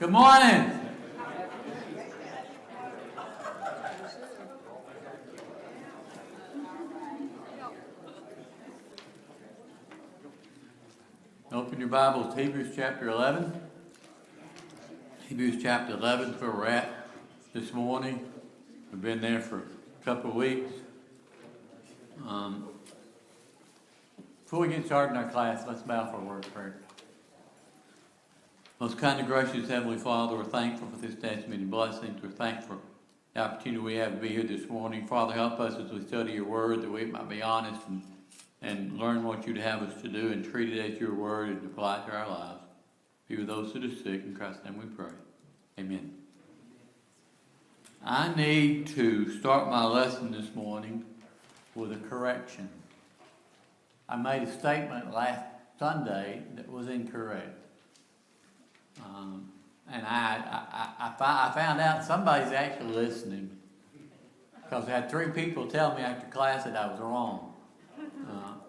Good morning. Open your Bibles to Hebrews chapter 11. Hebrews chapter 11 is where we're at this morning. We've been there for a couple of weeks. Before we get started in our class, let's bow for a word of prayer. Most kind and gracious Heavenly Father, we're thankful for this day's many blessings. We're thankful for the opportunity we have to be here this morning. Father, help us as we study your word that we might be honest and learn what you'd have us to do and treat it as your word and apply it to our lives. Be with those that are sick. In Christ's name we pray. Amen. I need to start my lesson this morning with a correction. I made a statement last Sunday that was incorrect. And I found out somebody's actually listening, because I had 3 people tell me after class that I was wrong.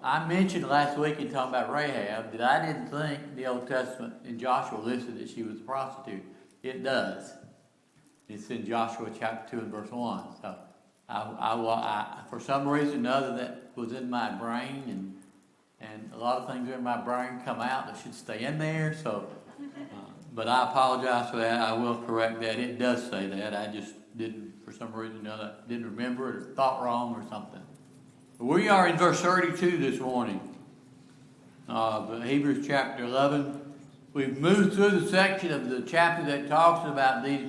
I mentioned last week in talking about Rahab that I didn't think the Old Testament in Joshua listed that she was a prostitute. It does. It's in Joshua chapter 2 and verse 1. So I for some reason or other that was in my brain, and a lot of things in my brain come out that should stay in there. So, but I apologize for that. I will correct that. It does say that. I just didn't, for some reason or other, didn't remember it or thought wrong or something. We are in verse 32 this morning of Hebrews chapter 11. We've moved through the section of the chapter that talks about these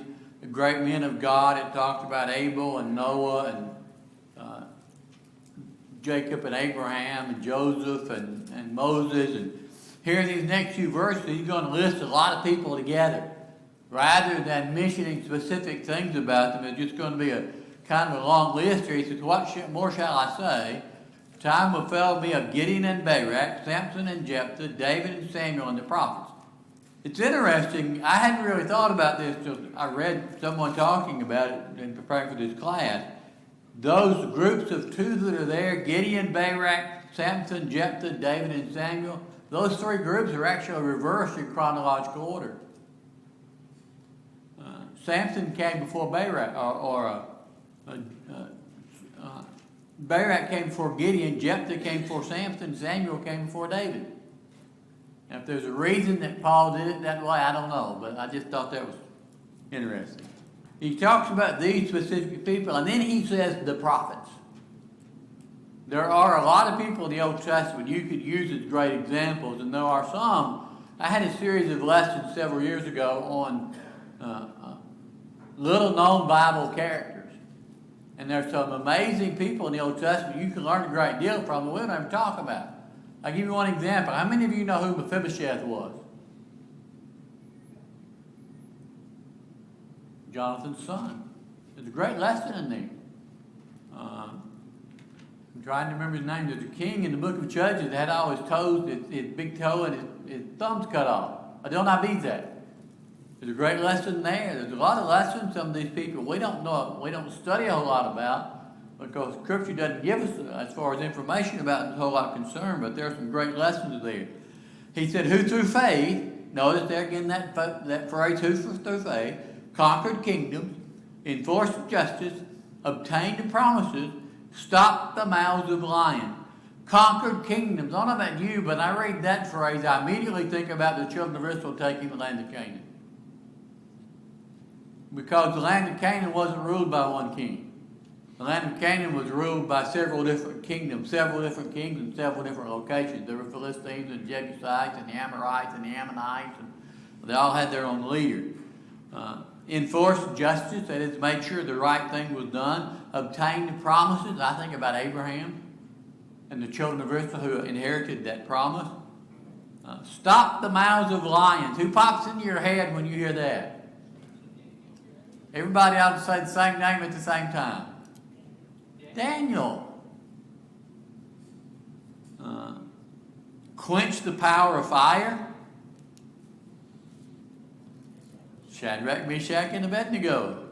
great men of God. It talks about Abel and Noah and Jacob and Abraham and Joseph and Moses. And here in these next few verses, he's going to list a lot of people together. Rather than mentioning specific things about them, it's just going to be a kind of a long list here. He says, what more shall I say? Time will fail me of Gideon and Barak, Samson and Jephthah, David and Samuel and the prophets. It's interesting. I hadn't really thought about this until I read someone talking about it in preparing for this class. Those groups of 2 that are there, Gideon, Barak, Samson, Jephthah, David and Samuel, those 3 groups are actually reversed in chronological order. Samson came before Barak, Barak came before Gideon, Jephthah came before Samson, Samuel came before David. Now, if there's a reason that Paul did it that way, I don't know, but I just thought that was interesting. He talks about these specific people, and then he says the prophets. There are a lot of people in the Old Testament you could use as great examples, and there are some. I had a series of lessons several years ago on little-known Bible characters. And there's some amazing people in the Old Testament you can learn a great deal from that we don't ever talk about. I'll give you one example. How many of you know who Mephibosheth was? Jonathan's son. There's a great lesson in there. I'm trying to remember his name. There's a king in the book of Judges that had all his toes, his big toe and his thumbs cut off. Adonai-Bezek. There's a great lesson there. There's a lot of lessons some of these people we don't know, we don't study a whole lot about, because Scripture doesn't give us, as far as information about it, a whole lot of concern, but there are some great lessons there. He said, who through faith, notice there again that phrase, who through faith, conquered kingdoms, enforced justice, obtained the promises, stopped the mouths of lions. Conquered kingdoms. I don't know about you, but I read that phrase, I immediately think about the children of Israel taking the land of Canaan. Because the land of Canaan wasn't ruled by one king. The land of Canaan was ruled by several different kingdoms, several different kings in several different locations. There were Philistines and Jebusites and the Amorites and the Ammonites, and they all had their own leader. Enforced justice, that is, made sure the right thing was done. Obtained the promises. I think about Abraham and the children of Israel who inherited that promise. Stop the mouths of lions. Who pops into your head when you hear that? Everybody ought to say the same name at the same time. Daniel. Quench the power of fire. Shadrach, Meshach, and Abednego.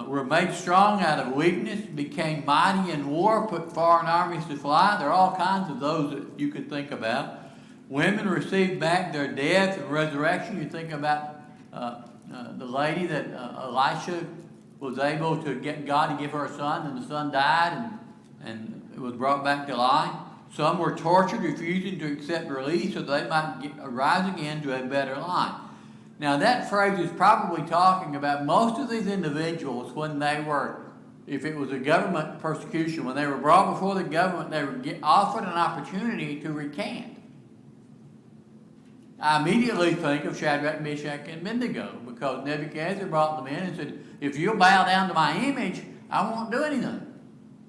Were made strong out of weakness, became mighty in war, put foreign armies to fly. There are all kinds of those that you could think about. Women received back their death and resurrection. You think about the lady that Elisha was able to get God to give her a son, and the son died and it was brought back to life. Some were tortured, refusing to accept release so they might arise again to a better life. Now that phrase is probably talking about most of these individuals when they were, if it was a government persecution, when they were brought before the government, they were offered an opportunity to recant. I immediately think of Shadrach, Meshach, and Abednego, because Nebuchadnezzar brought them in and said, if you'll bow down to my image, I won't do anything.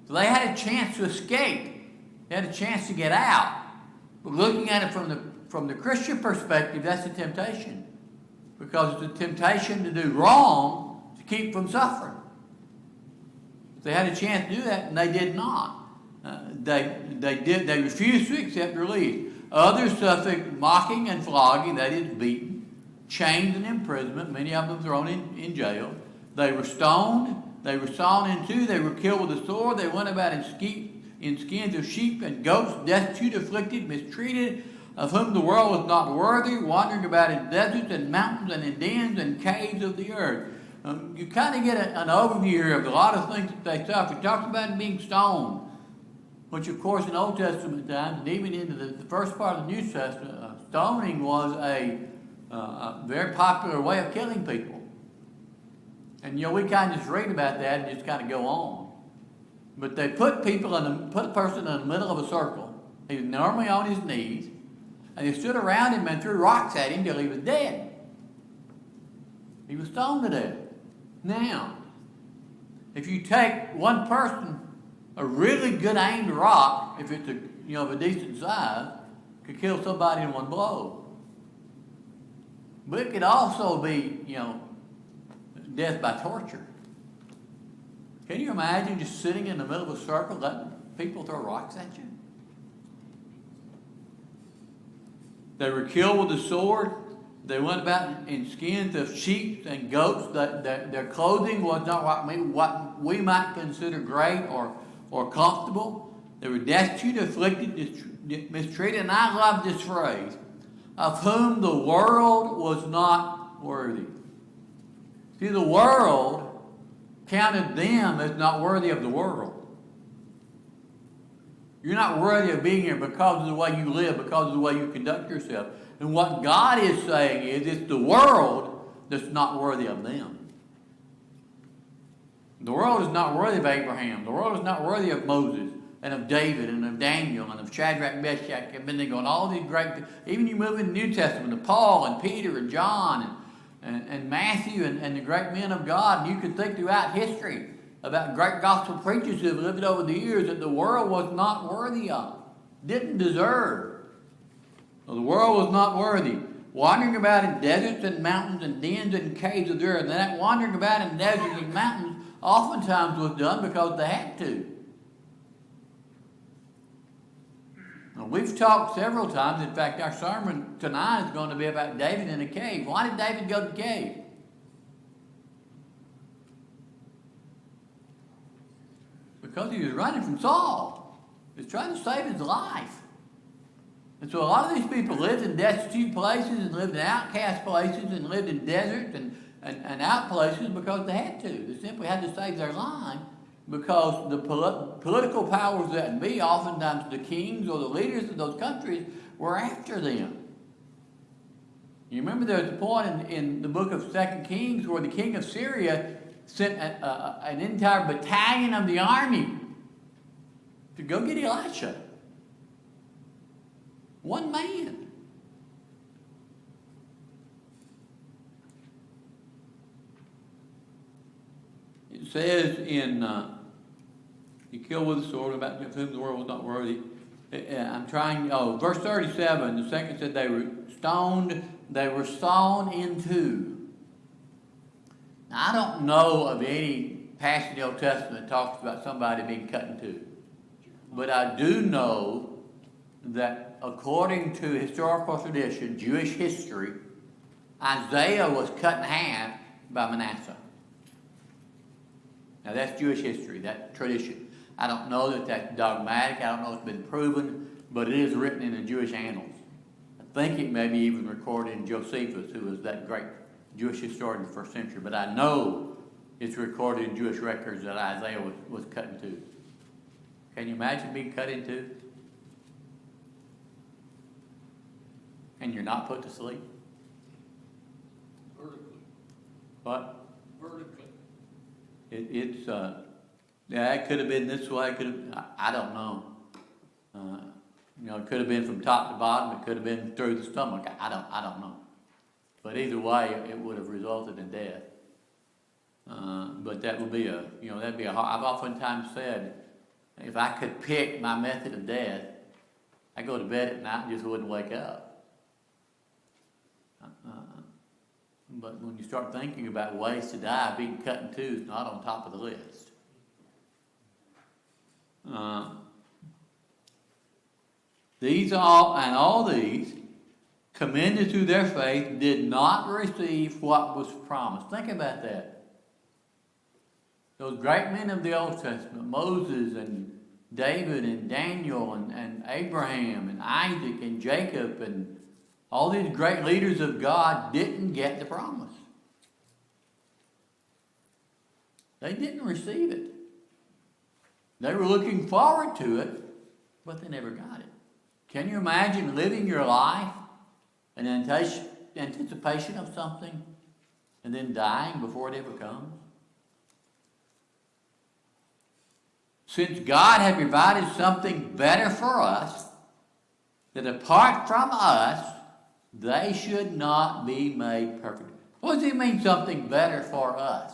So they had a chance to escape. They had a chance to get out. But looking at it from the Christian perspective, that's a temptation. Because it's a temptation to do wrong to keep from suffering. They had a chance to do that, and they did not. They refused to accept release. Others suffered mocking and flogging, that is, beaten, chains and imprisonment, many of them thrown in jail. They were stoned, they were sawn in two, they were killed with a sword, they went about in skins of sheep and goats, destitute, afflicted, mistreated, of whom the world was not worthy, wandering about in deserts and mountains and in dens and caves of the earth. You kind of get an overview here of a lot of things that they suffered. It talks about being stoned, which of course in Old Testament times and even into the first part of the New Testament, stoning was a very popular way of killing people. And we kind of just read about that and just kind of go on. But they put a person in the middle of a circle. He was normally on his knees, and they stood around him and threw rocks at him till he was dead. He was stoned to death. Now, if you take one person, a really good aimed rock, if it's of a decent size, could kill somebody in one blow. But it could also be, death by torture. Can you imagine just sitting in the middle of a circle letting people throw rocks at you? They were killed with a sword. They went about in skins of sheep and goats. Their clothing was not what we might consider great or comfortable. They were destitute, afflicted, mistreated. And I love this phrase, of whom the world was not worthy. See, the world counted them as not worthy of the world. You're not worthy of being here because of the way you live, because of the way you conduct yourself. And what God is saying is it's the world that's not worthy of them. The world is not worthy of Abraham. The world is not worthy of Moses and of David and of Daniel and of Shadrach, Meshach, and Abednego and all these great, even you move in the New Testament to Paul and Peter and John and Matthew and the great men of God. And you could think throughout history about great gospel preachers who have lived over the years that the world was not worthy of, didn't deserve. Well, the world was not worthy. Wandering about in deserts and mountains and dens and caves of the earth. And that wandering about in deserts and mountains oftentimes was done because they had to. Now, we've talked several times. In fact, our sermon tonight is going to be about David in a cave. Why did David go to the cave? Because he was running from Saul. He was trying to save his life. And so a lot of these people lived in destitute places and lived in outcast places and lived in deserts and out places because they had to. They simply had to save their life because the political powers that be, oftentimes the kings or the leaders of those countries, were after them. You remember there's a point in the book of 2 Kings where the king of Syria sent an entire battalion of the army to go get Elisha. One man. It says in, you kill with a sword about whom the world was not worthy. Verse 37, the second said they were stoned, they were sawn in two. Now, I don't know of any passage in the Old Testament that talks about somebody being cut in two. But I do know that according to historical tradition, Jewish history, Isaiah was cut in half by Manasseh. Now that's Jewish history, that tradition. I don't know that that's dogmatic, I don't know if it's been proven, but it is written in the Jewish annals. I think it may be even recorded in Josephus, who was that great Jewish historian in the first century, but I know it's recorded in Jewish records that Isaiah was cut in two. Can you imagine being cut in two? And you're not put to sleep? Vertically. What? Vertically. Yeah, it could have been this way. I don't know. It could have been from top to bottom. It could have been through the stomach. I don't know. But either way, it would have resulted in death. But that would be that'd be a hard. I've oftentimes said, if I could pick my method of death, I'd go to bed at night and just wouldn't wake up. But when you start thinking about ways to die, being cut in two is not on top of the list. All these, commended through their faith, did not receive what was promised. Think about that. Those great men of the Old Testament, Moses and David and Daniel and Abraham and Isaac and Jacob and all these great leaders of God didn't get the promise. They didn't receive it. They were looking forward to it, but they never got it. Can you imagine living your life in anticipation of something and then dying before it ever comes? Since God had provided something better for us, that apart from us, they should not be made perfect. What does it mean, something better for us?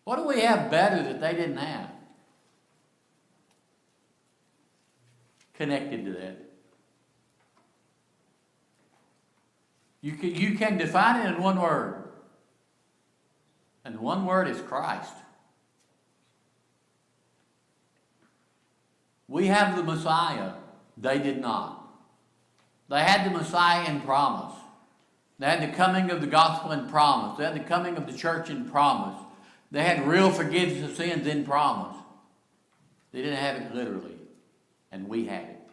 What do we have better that they didn't have? Connected to that. You can define it in one word. And the one word is Christ. We have the Messiah. They did not. They had the Messiah in promise. They had the coming of the gospel in promise. They had the coming of the church in promise. They had real forgiveness of sins in promise. They didn't have it literally. And we had it.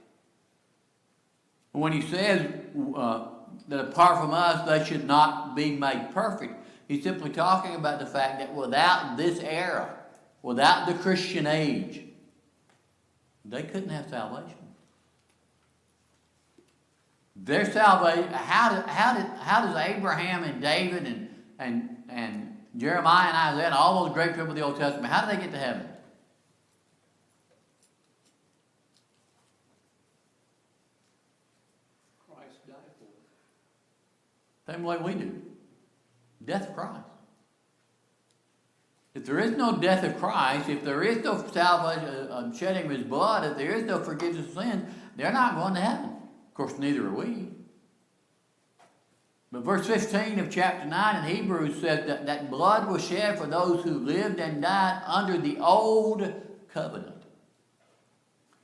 When he says that apart from us, they should not be made perfect, he's simply talking about the fact that without this era, without the Christian age, they couldn't have salvation. Their salvation, how does Abraham and David and Jeremiah and Isaiah and all those great people of the Old Testament, how do they get to heaven? Christ died for them. Same way we do. Death of Christ. If there is no death of Christ, if there is no salvation, shedding of his blood, if there is no forgiveness of sin, they're not going to heaven. Of course, neither are we. But verse 15 of chapter 9 in Hebrews says that blood was shed for those who lived and died under the old covenant.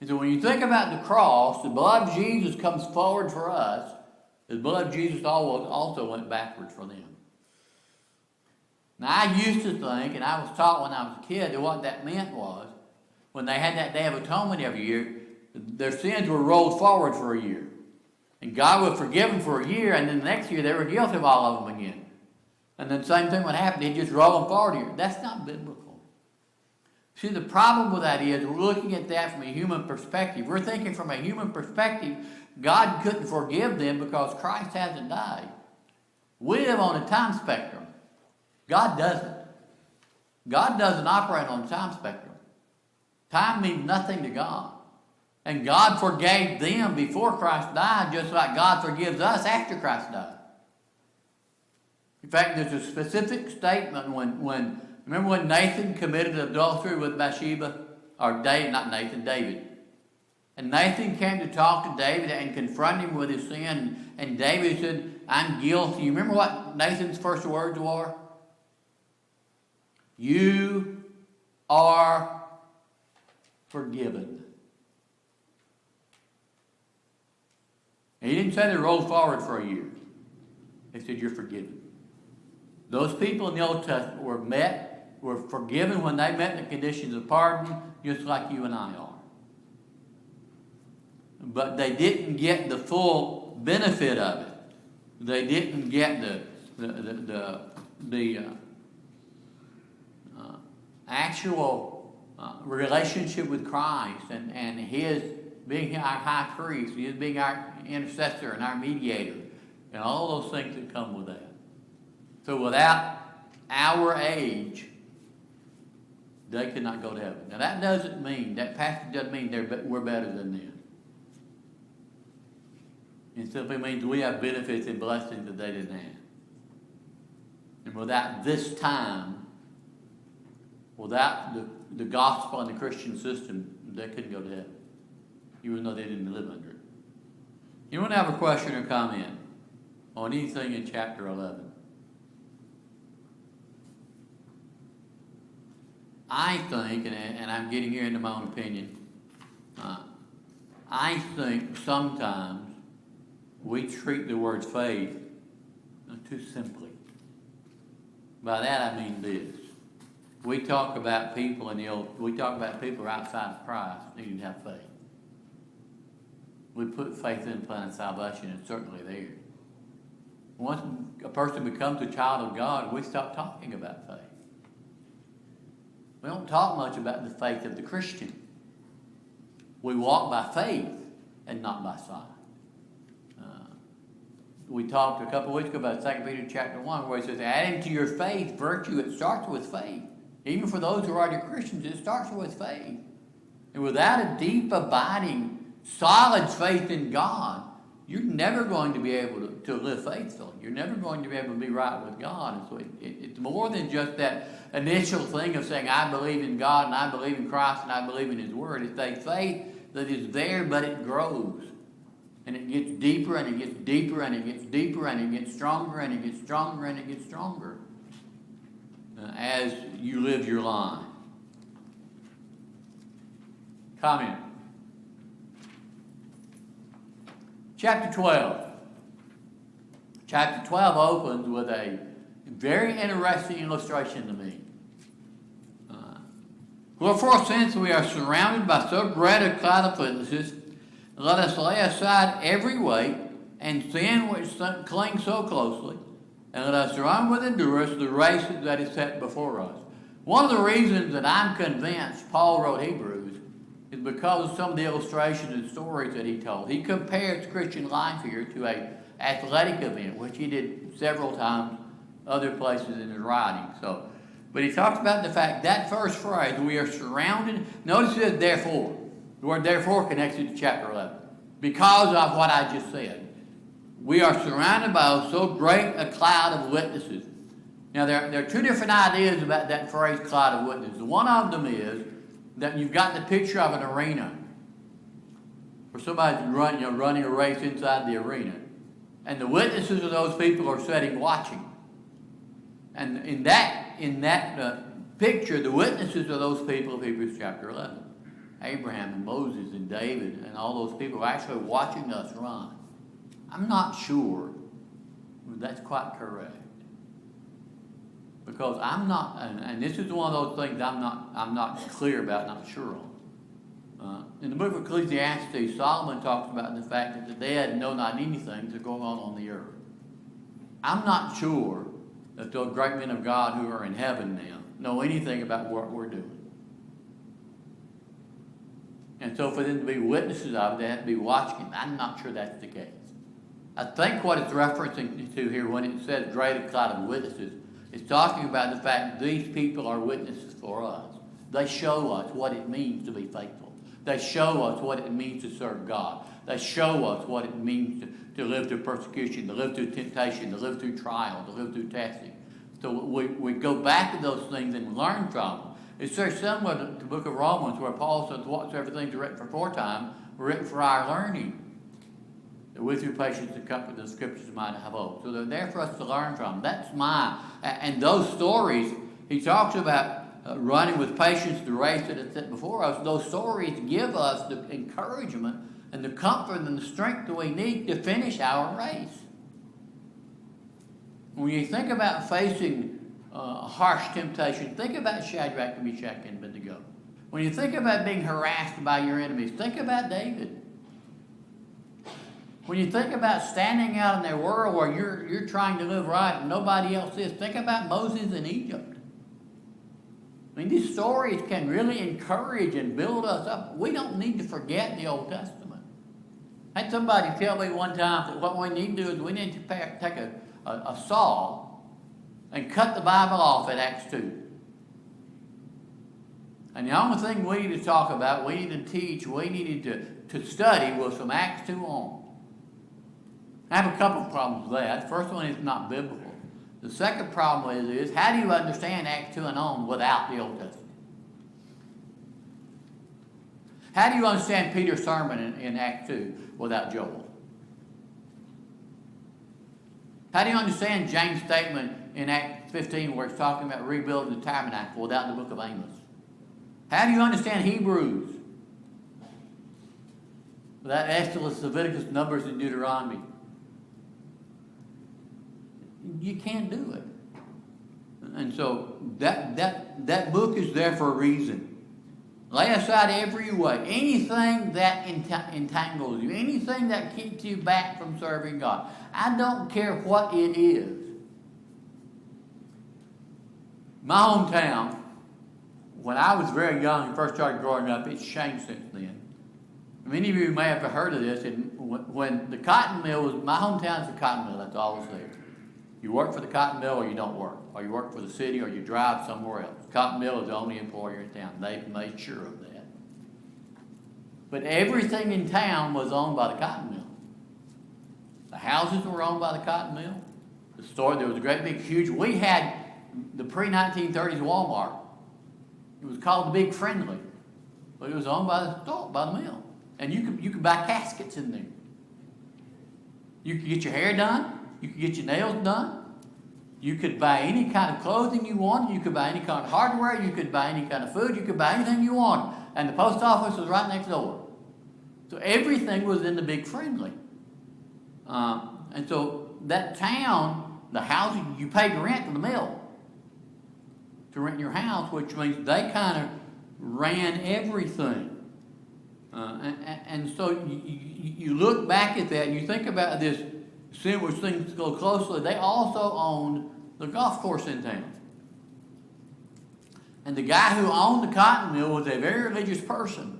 And so when you think about the cross, the blood of Jesus comes forward for us. The blood of Jesus also went backwards for them. Now, I used to think, and I was taught when I was a kid, that what that meant was, when they had that Day of Atonement every year, their sins were rolled forward for a year. And God would forgive them for a year, and then the next year they were guilty of all of them again. And then the same thing would happen. He'd just roll them forward a year. That's not biblical. See, the problem with that is we're looking at that from a human perspective. We're thinking from a human perspective, God couldn't forgive them because Christ hasn't died. We live on a time spectrum. God doesn't. God doesn't operate on a time spectrum. Time means nothing to God. And God forgave them before Christ died, just like God forgives us after Christ died. In fact, there's a specific statement remember when Nathan committed adultery with Bathsheba? Or David. And Nathan came to talk to David and confront him with his sin. And David said, I'm guilty. You remember what Nathan's first words were? You are forgiven. And he didn't say they rolled forward for a year. He said, you're forgiven. Those people in the Old Testament were forgiven when they met the conditions of pardon, just like you and I are. but they didn't get the full benefit of it. They didn't get the actual relationship with Christ and His being our high priest, His being our intercessor and our mediator, and all those things that come with that. So without our age, they could not go to heaven. Now that doesn't mean, that passage doesn't mean we're better than them. It simply means we have benefits and blessings that they didn't have. And without this time, without the gospel and the Christian system, they couldn't go to heaven, even though they didn't live under it. You want to have a question or comment on anything in chapter 11? I think, and I'm getting here into my own opinion, I think sometimes we treat the word faith too simply. By that I mean this. We talk about people we talk about people outside of Christ needing to have faith. We put faith in the plan of salvation, it's certainly there. Once a person becomes a child of God, we stop talking about faith. We don't talk much about the faith of the Christian. We walk by faith and not by sight. We talked a couple of weeks ago about 2 Peter chapter 1, where it says, adding to your faith virtue. It starts with faith. Even for those who are already Christians, it starts with faith. And without a deep, abiding, solid faith in God, you're never going to be able to live faithfully. You're never going to be able to be right with God. And so it's more than just that initial thing of saying, I believe in God, and I believe in Christ, and I believe in His Word. It's a faith that is there, but it grows. And it gets deeper, and it gets deeper, and it gets deeper, and it gets stronger, and it gets stronger, and it gets stronger as you live your life. Comment. Chapter 12. Chapter 12 opens with a very interesting illustration to me. Wherefore, since we are surrounded by so great a cloud of witnesses, let us lay aside every weight and sin which clings so closely, and let us run with endurance the race that is set before us. One of the reasons that I'm convinced Paul wrote Hebrews is because of some of the illustrations and stories that he told. He compares Christian life here to an athletic event, which he did several times other places in his writing. But he talks about the fact that first phrase, we are surrounded. Notice it says therefore. The word therefore connects it to chapter 11. Because of what I just said. We are surrounded by so great a cloud of witnesses. Now, there are two different ideas about that phrase, cloud of witnesses. One of them is that you've got the picture of an arena where somebody's running a race inside the arena. And the witnesses of those people are sitting watching. And in that picture, the witnesses of those people of Hebrews chapter 11. Abraham and Moses and David and all those people are actually watching us run. I'm not sure that's quite correct. Because I'm not, and this is one of those things I'm not clear about, not sure on. In the book of Ecclesiastes, Solomon talks about the fact that the dead know not anything that's going on the earth. I'm not sure that those great men of God who are in heaven now know anything about what we're doing. And so for them to be witnesses of it, they have to be watching it. I'm not sure that's the case. I think what it's referencing to here when it says greater cloud of witnesses, it's talking about the fact that these people are witnesses for us. They show us what it means to be faithful. They show us what it means to serve God. They show us what it means to live through persecution, to live through temptation, to live through trial, to live through testing. So we go back to those things and learn from them. It's very similar to the book of Romans where Paul says whatsoever things are written for aforetime were written for our learning. That with your patience and comfort the scriptures might have hope. So they're there for us to learn from. That's and those stories, he talks about running with patience the race that is set before us. Those stories give us the encouragement and the comfort and the strength that we need to finish our race. When you think about facing harsh temptation, think about Shadrach, Meshach, and Abednego. When you think about being harassed by your enemies, think about David. When you think about standing out in that world where you're trying to live right and nobody else is, think about Moses in Egypt. I mean, these stories can really encourage and build us up. We don't need to forget the Old Testament. I had somebody tell me one time that what we need to do is we need to take a saw and cut the Bible off at Acts 2. And the only thing we need to talk about, we need to teach, we needed to study was from Acts 2 on. I have a couple of problems with that. The first one is not biblical. The second problem is how do you understand Acts 2 and on without the Old Testament? How do you understand Peter's sermon in Acts 2 without Joel? How do you understand James' statement in Acts 15 where he's talking about rebuilding the tabernacle without the book of Amos? How do you understand Hebrews without Exodus, Leviticus, Numbers, and Deuteronomy? You can't do it. And so that book is there for a reason. Lay aside every way, anything that entangles you, anything that keeps you back from serving God. I don't care what it is. My hometown, when I was very young and first started growing up, it's changed since then. Many of you may have heard of this. And when the cotton mill was, my hometown's a cotton mill, that's all I was there. You work for the cotton mill or you don't work. Or you work for the city or you drive somewhere else. Cotton mill is the only employer in town. They've made sure of that. But everything in town was owned by the cotton mill. The houses were owned by the cotton mill. The store, there was a great big huge, we had the pre-1930s Walmart. It was called the Big Friendly. But it was owned by the store, by the mill. And you could buy caskets in there. You could get your hair done. You could get your nails done. You could buy any kind of clothing you wanted. You could buy any kind of hardware. You could buy any kind of food. You could buy anything you wanted. And the post office was right next door. So everything was in the Big Friendly. And so that town, the housing, you paid rent to the mill to rent your house, which means they kind of ran everything. And so you look back at that and you think about this, see which things go closely. They also owned the golf course in town. And the guy who owned the cotton mill was a very religious person.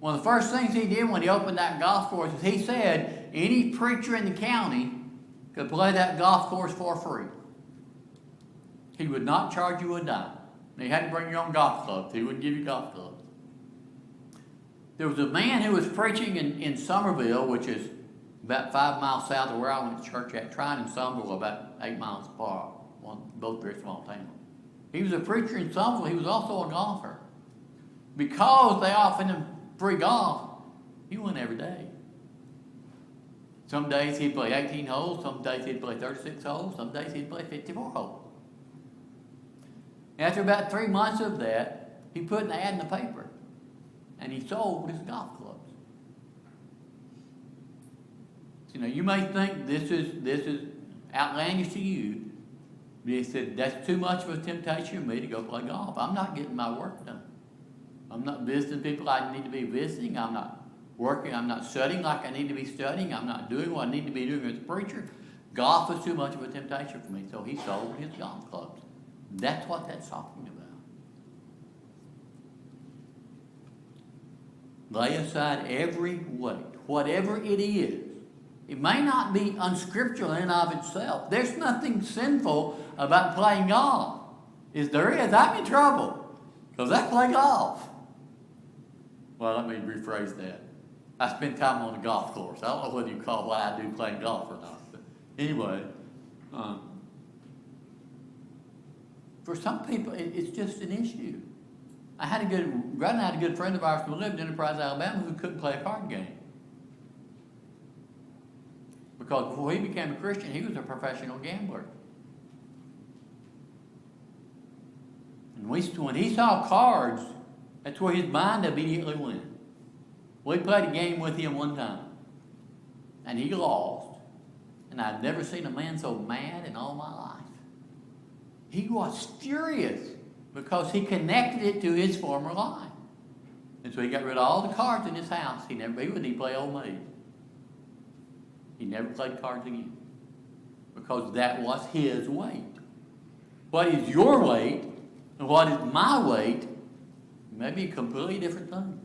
One of the first things he did when he opened that golf course is he said any preacher in the county could play that golf course for free. He would not charge you a dime. And you had to bring your own golf clubs. He wouldn't give you golf clubs. There was a man who was preaching in Somerville, which is about 5 miles south of where I went to church at, trying in Somerville, about 8 miles apart, both very small towns. He was a preacher in Somerville. He was also a golfer. Because they offered him free golf, he went every day. Some days he'd play 18 holes, some days he'd play 36 holes, some days he'd play 54 holes. After about 3 months of that, he put an ad in the paper, and he sold his golf clubs. You know, you may think this is outlandish to you, but he said, that's too much of a temptation for me to go play golf. I'm not getting my work done. I'm not visiting people I need to be visiting. I'm not working. I'm not studying like I need to be studying. I'm not doing what I need to be doing as a preacher. Golf is too much of a temptation for me, so he sold his golf clubs. That's what that's talking about. Lay aside every weight, whatever it is. It may not be unscriptural in and of itself. There's nothing sinful about playing golf. If there is, I'm in trouble because I play golf. Well, let me rephrase that. I spend time on the golf course. I don't know whether you call what I do playing golf or not. But anyway, for some people, it's just an issue. Brad and I had a good friend of ours who lived in Enterprise, Alabama, who couldn't play a card game. Because before he became a Christian, he was a professional gambler. And when he saw cards, that's where his mind immediately went. We played a game with him one time, and he lost. And I've never seen a man so mad in all my life. He was furious because he connected it to his former life. And so he got rid of all the cards in his house. He wouldn't even play Old Maid. He never played cards again. Because that was his weight. What is your weight and what is my weight may be a completely different thing.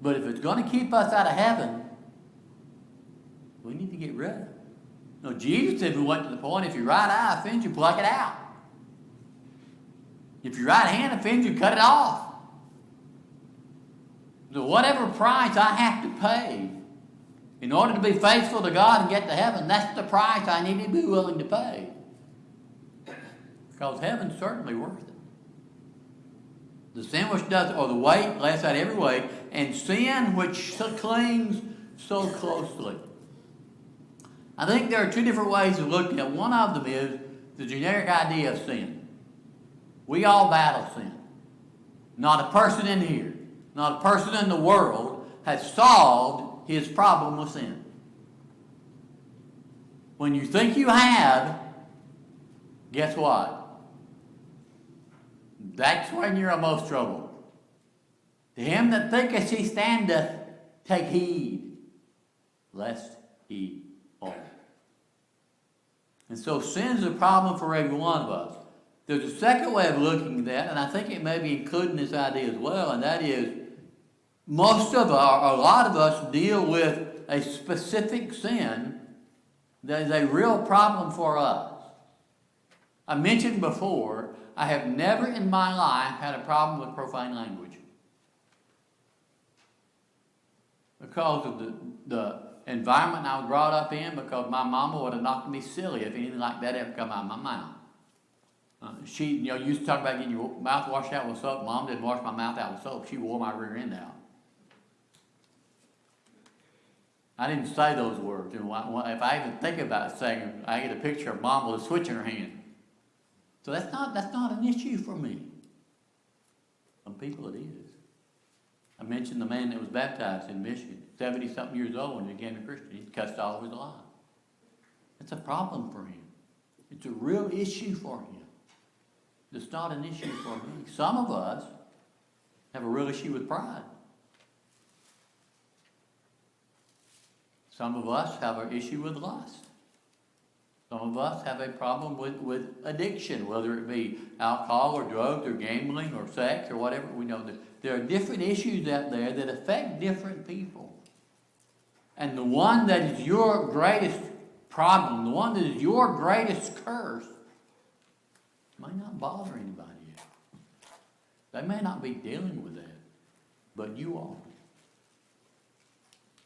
But if it's going to keep us out of heaven, we need to get rid of it. No, Jesus said we went to the point, if your right eye offends you, pluck it out. If your right hand offends you, cut it off. So whatever price I have to pay in order to be faithful to God and get to heaven, that's the price I need to be willing to pay. Because heaven's certainly worth it. The sin which does, or the weight, lays out every weight, and sin which clings so closely. I think there are two different ways of looking at it. One of them is the generic idea of sin. We all battle sin. Not a person in here, not a person in the world has solved his problem with sin. When you think you have, guess what? That's when you're in most trouble. To him that thinketh he standeth, take heed, lest he fall. And so sin's a problem for every one of us. There's a second way of looking at that, and I think it may be including this idea as well, and that is most of our, a lot of us deal with a specific sin that is a real problem for us. I mentioned before, I have never in my life had a problem with profane language. Because of the environment I was brought up in, because my mama would have knocked me silly if anything like that ever come out of my mouth. She, used to talk about getting your mouth washed out with soap. Mom didn't wash my mouth out with soap. She wore my rear end out. I didn't say those words. If I even think about saying them, I get a picture of Mom with a switch in her hand. So that's not an issue for me. Some people it is. I mentioned the man that was baptized in Michigan, 70-something years old when he became a Christian. He cussed all of his life. It's a problem for him. It's a real issue for him. It's not an issue for me. Some of us have a real issue with pride. Some of us have an issue with lust. Some of us have a problem with addiction, whether it be alcohol or drugs or gambling or sex or whatever. We know that there are different issues out there that affect different people. And the one that is your greatest problem, the one that is your greatest curse, may not bother anybody else. They may not be dealing with that, but you are.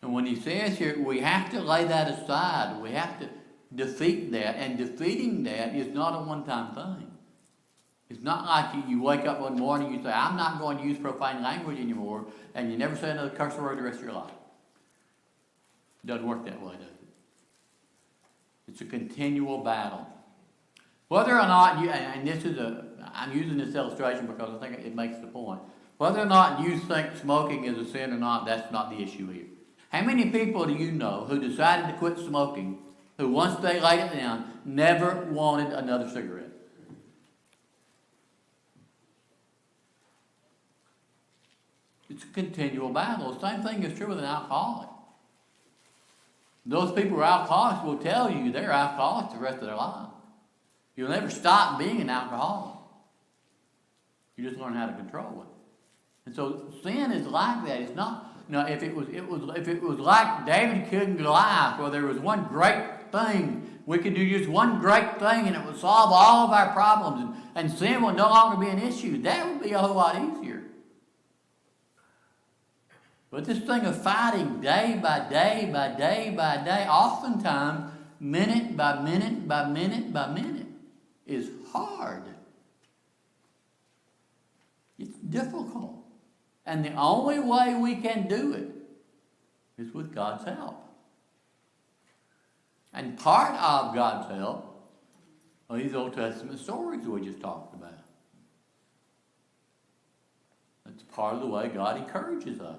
And when he says here, we have to lay that aside. We have to defeat that. And defeating that is not a one-time thing. It's not like you wake up one morning and you say, I'm not going to use profane language anymore, and you never say another curse word the rest of your life. It doesn't work that way, does it? It's a continual battle. Whether or not you, and this is I'm using this illustration because I think it makes the point. Whether or not you think smoking is a sin or not, that's not the issue here. How many people do you know who decided to quit smoking, who once they laid it down, never wanted another cigarette? It's a continual battle. The same thing is true with an alcoholic. Those people who are alcoholics will tell you they're alcoholics the rest of their life. You'll never stop being an alcoholic. You just learn how to control it. And so sin is like that. It's not. If it was like David killed Goliath, where there was one great thing, we could do just one great thing and it would solve all of our problems, and sin would no longer be an issue. That would be a whole lot easier. But this thing of fighting day by day by day by day, oftentimes minute by minute by minute by minute, is hard. It's difficult. And the only way we can do it is with God's help. And part of God's help are these Old Testament stories we just talked about. That's part of the way God encourages us.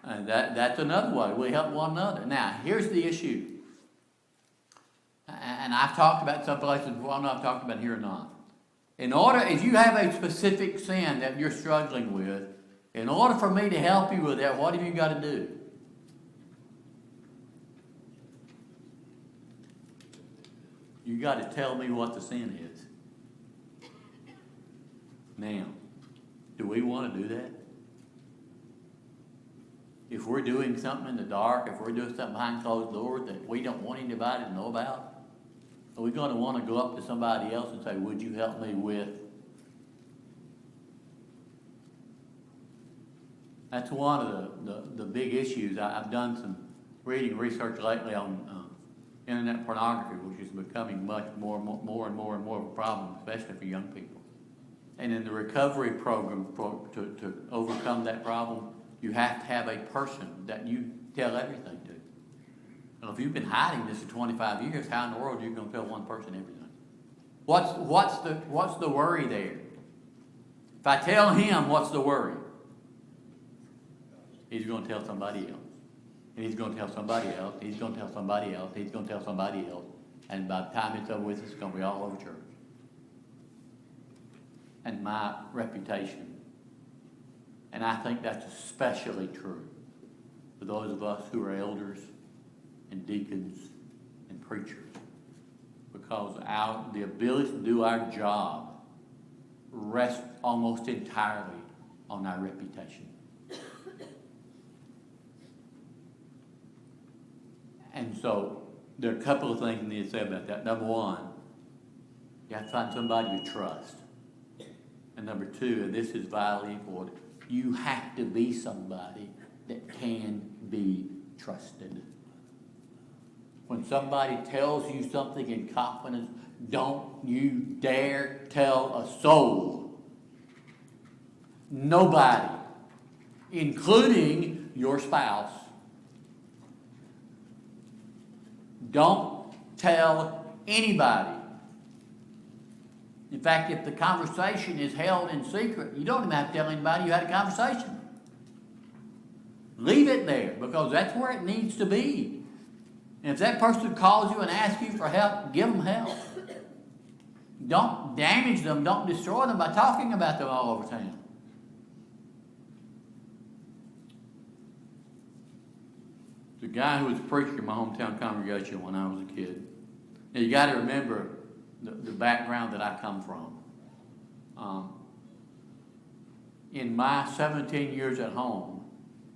And that's another way. We help one another. Now, here's the issue. And I've talked about some places before. I'm not talking about here or not. If you have a specific sin that you're struggling with, in order for me to help you with that, what have you got to do? You got to tell me what the sin is. Now, do we want to do that? If we're doing something in the dark, if we're doing something behind closed doors that we don't want anybody to know about, are we going to want to go up to somebody else and say, would you help me with? That's one of the big issues. I've done some reading research lately on internet pornography, which is becoming much more and more of a problem, especially for young people. And in the recovery program to overcome that problem, you have to have a person that you tell everything to. Well, if you've been hiding this for 25 years, how in the world are you going to tell one person everything? What's the worry there? If I tell him, what's the worry? He's going to tell somebody else. And he's going to tell somebody else. He's going to tell somebody else. He's going to tell somebody else. And by the time it's over with, it's going to be all over church. And my reputation. And I think that's especially true for those of us who are elders and deacons and preachers. Because the ability to do our job rests almost entirely on our reputation. And so there are a couple of things I need to say about that. Number one, you have to find somebody you trust. And number two, and this is vitally important, you have to be somebody that can be trusted. When somebody tells you something in confidence, don't you dare tell a soul. Nobody, including your spouse. Don't tell anybody. In fact, if the conversation is held in secret, you don't even have to tell anybody you had a conversation. Leave it there, because that's where it needs to be. And if that person calls you and asks you for help, give them help. Don't damage them, don't destroy them by talking about them all over town. The guy who was preaching in my hometown congregation when I was a kid. Now you got to remember the background that I come from. In my 17 years at home,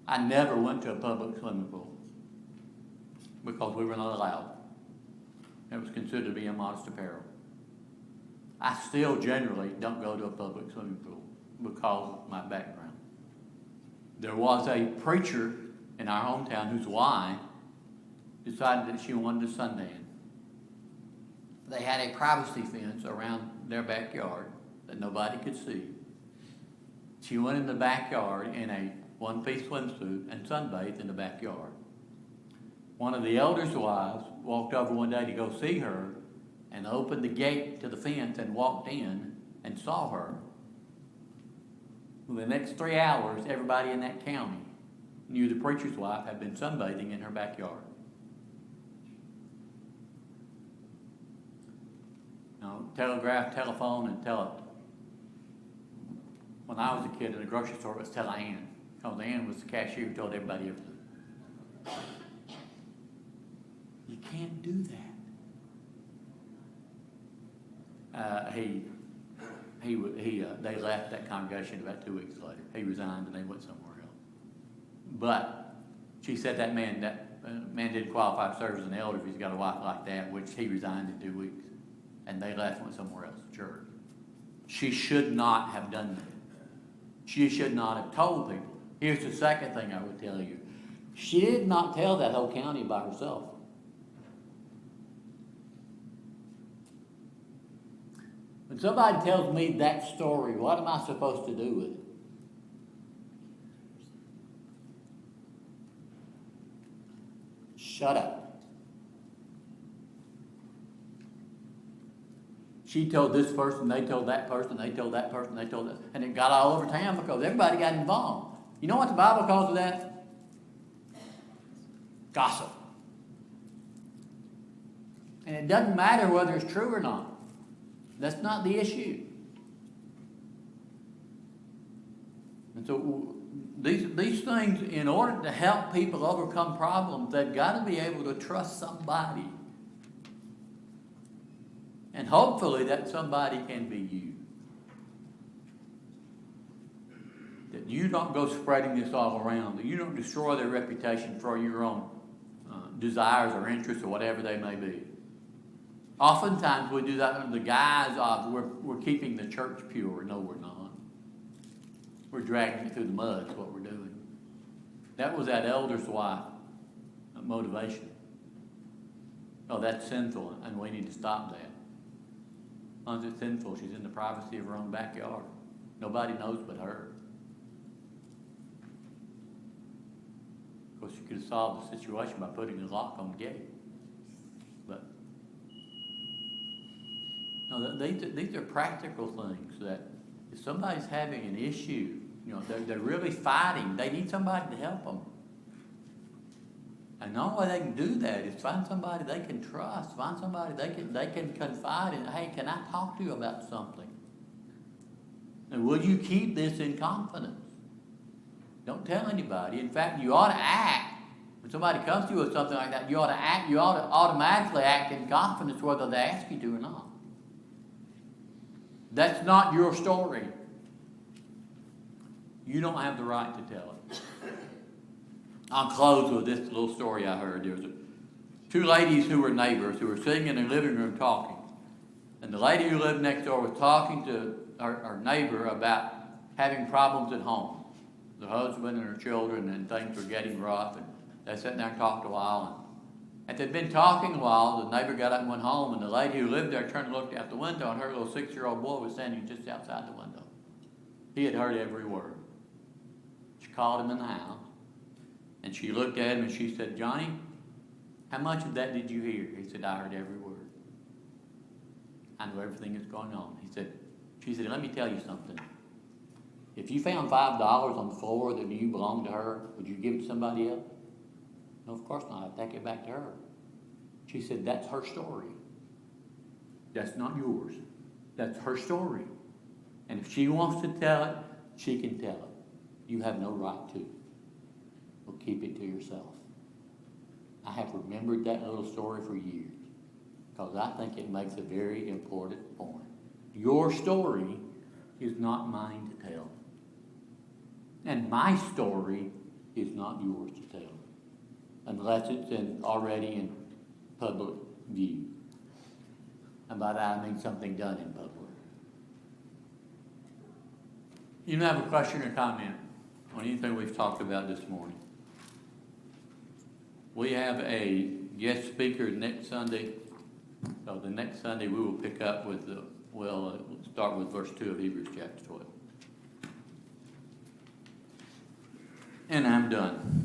I never went to a public swimming pool because we were not allowed. It was considered to be immodest apparel. I still generally don't go to a public swimming pool because of my background. There was a preacher in our hometown whose wife decided that she wanted to suntan. They had a privacy fence around their backyard that nobody could see. She went in the backyard in a one-piece swimsuit and sunbathed in the backyard. One of the elders' wives walked over one day to go see her and opened the gate to the fence and walked in and saw her. For the next 3 hours, everybody in that county knew the preacher's wife had been sunbathing in her backyard. Now, telegraph, telephone, and when I was a kid in the grocery store, it was tell Ann. Because Ann was the cashier who told everybody everything. You can't do that. They left that congregation about 2 weeks later. He resigned and they went somewhere else. But she said that man didn't qualify to serve as an elder if he's got a wife like that, which he resigned in 2 weeks. And they left and went somewhere else, church. She should not have done that. She should not have told people. Here's the second thing I would tell you. She did not tell that whole county by herself. When somebody tells me that story, what am I supposed to do with it? Shut up. She told this person, they told that person, they told that person, they told that. And it got all over town because everybody got involved. You know what the Bible calls that? Gossip. And it doesn't matter whether it's true or not. That's not the issue. And so these things, in order to help people overcome problems, they've got to be able to trust somebody. And hopefully that somebody can be you. That you don't go spreading this all around, that you don't destroy their reputation for your own desires or interests or whatever they may be. Oftentimes we do that under the guise of we're keeping the church pure. No, we're not. We're dragging it through the mud is what we're doing. That was that elder's wife motivation. Oh, that's sinful, and we need to stop that. As long as it's sinful, she's in the privacy of her own backyard. Nobody knows but her. Of course, you could have solved the situation by putting a lock on the gate. But no, these are practical things that if somebody's having an issue, you know, they're really fighting, they need somebody to help them. And the only way they can do that is find somebody they can trust, find somebody they can confide in. Hey, can I talk to you about something? And will you keep this in confidence? Don't tell anybody. In fact, you ought to act. When somebody comes to you with something like that, you ought to act. You ought to automatically act in confidence whether they ask you to or not. That's not your story. You don't have the right to tell it. I'll close with this little story I heard. There was two ladies who were neighbors who were sitting in their living room talking. And the lady who lived next door was talking to her neighbor about having problems at home. The husband and her children, and things were getting rough. And they sat there and talked a while. And they'd been talking a while. The neighbor got up and went home. And the lady who lived there turned and looked out the window. And her little 6-year-old boy was standing just outside the window. He had heard every word. She called him in the house. And she looked at him and she said, Johnny, how much of that did you hear? He said, I heard every word. I know everything that's going on. She said, let me tell you something. If you found $5 on the floor that you belonged to her, would you give it to somebody else? No, of course not. I'd take it back to her. She said, that's her story. That's not yours. That's her story. And if she wants to tell it, she can tell it. You have no right to. Well, keep it to yourself. I have remembered that little story for years because I think it makes a very important point. Your story is not mine to tell. And my story is not yours to tell unless it's already in public view. And by that I mean something done in public. You have a question or comment on anything we've talked about this morning? We have a guest speaker next Sunday. So the next Sunday we will pick up with we'll start with verse 2 of Hebrews chapter 12. And I'm done.